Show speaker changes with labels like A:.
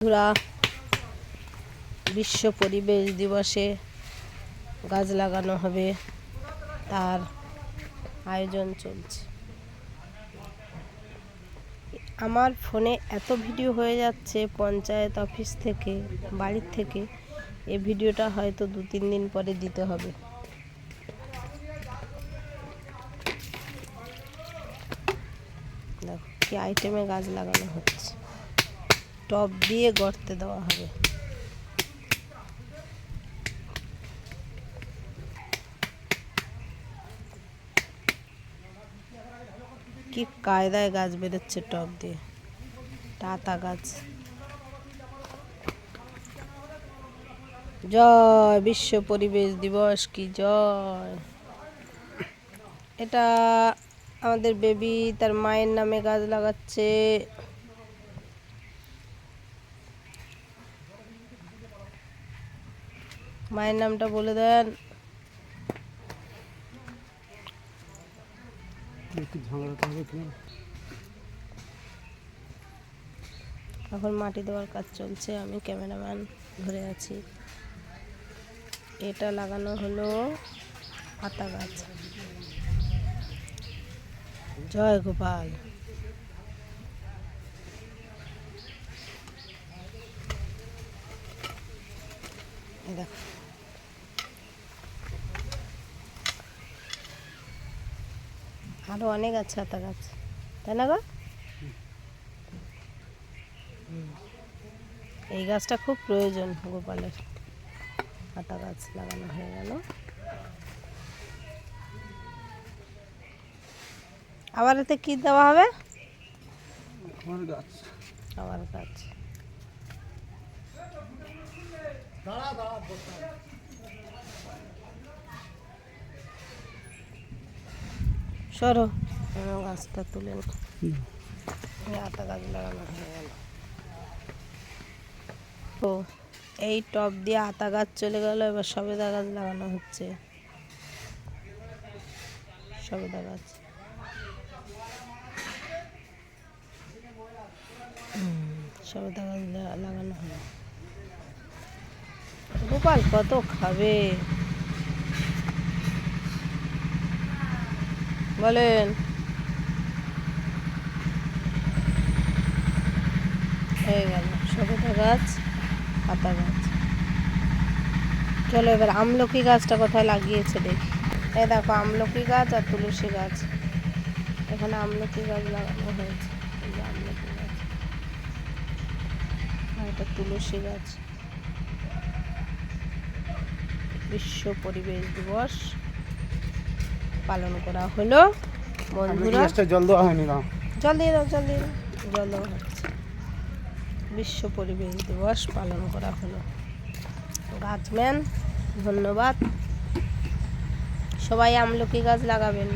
A: বন্ধুরা, বিশ্ব পরিবেশ দিবসে গাছ লাগানো হবে, তার আয়োজন চলছে। আমার ফোনে এত ভিডিও হয়ে যাচ্ছে পঞ্চায়েত অফিস থেকে, বাড়ির থেকে। এই ভিডিওটা হয়তো 2-3 দিন পরে দিতে হবে। দেখো কি আইটেমে গাছ লাগানো হচ্ছে। টব দিয়ে গর্তে দেওয়া হবে। কি কায়দায় গাছ বেরোচ্ছে টব দিয়ে। আতা গাছ। জয় বিশ্ব পরিবেশ দিবস কি জয়। এটা আমাদের বেবি তার মায়ের নামে গাছ লাগাচ্ছে। মায়ের নামটা বলে দেন। এখন মাটি দেওয়ার কাজ চলছে, আমি ক্যামেরাম্যান ধরে আছি। এটা লাগানো হলো আতা গাছ। জয় গোপাল। দেখো আরো অনেক আছে আতা গাছ, তাই না গো? এই গাছটা খুব প্রয়োজন গোপালের। আতা গাছ লাগানো হয়ে গেল। আবার এতে কি দেওয়া হবে? আবার গাছ। সরো, গাছটা তুলে আতা গাছ লাগানো হয়ে গেল। ও এই টব দিয়ে আতা গাছ চলে গেল, এবার সবেদা গাছ লাগানো হচ্ছে। সবেদা গাছ। সবেদা গাছ লাগানো হলো। গোপাল কত খাবে বলেন? হয়ে গেল সবেদা গাছ, আতা গাছ। চলো এবার আমলকি গাছটা কোথায় লাগিয়েছে দেখি। এই দেখো আমলকি গাছ আর তুলসী গাছ। এখানে আমলকি গাছ লাগানো হয়েছে। এই যে আমলকি গাছ আর এটা তুলসী গাছ। বিশ্ব পরিবেশ দিবস পালন করা হলো। বন্ধুরা
B: জল দেওয়া হয়নি,
A: জল দিয়ে দাও, জল দিয়ে দাও, জল দেওয়া হচ্ছে। বিশ্ব পরিবেশ দিবস পালন করা হলো। গাছম্যান ধন্যবাদ। সবাই আমলকি গাছ লাগাবেন।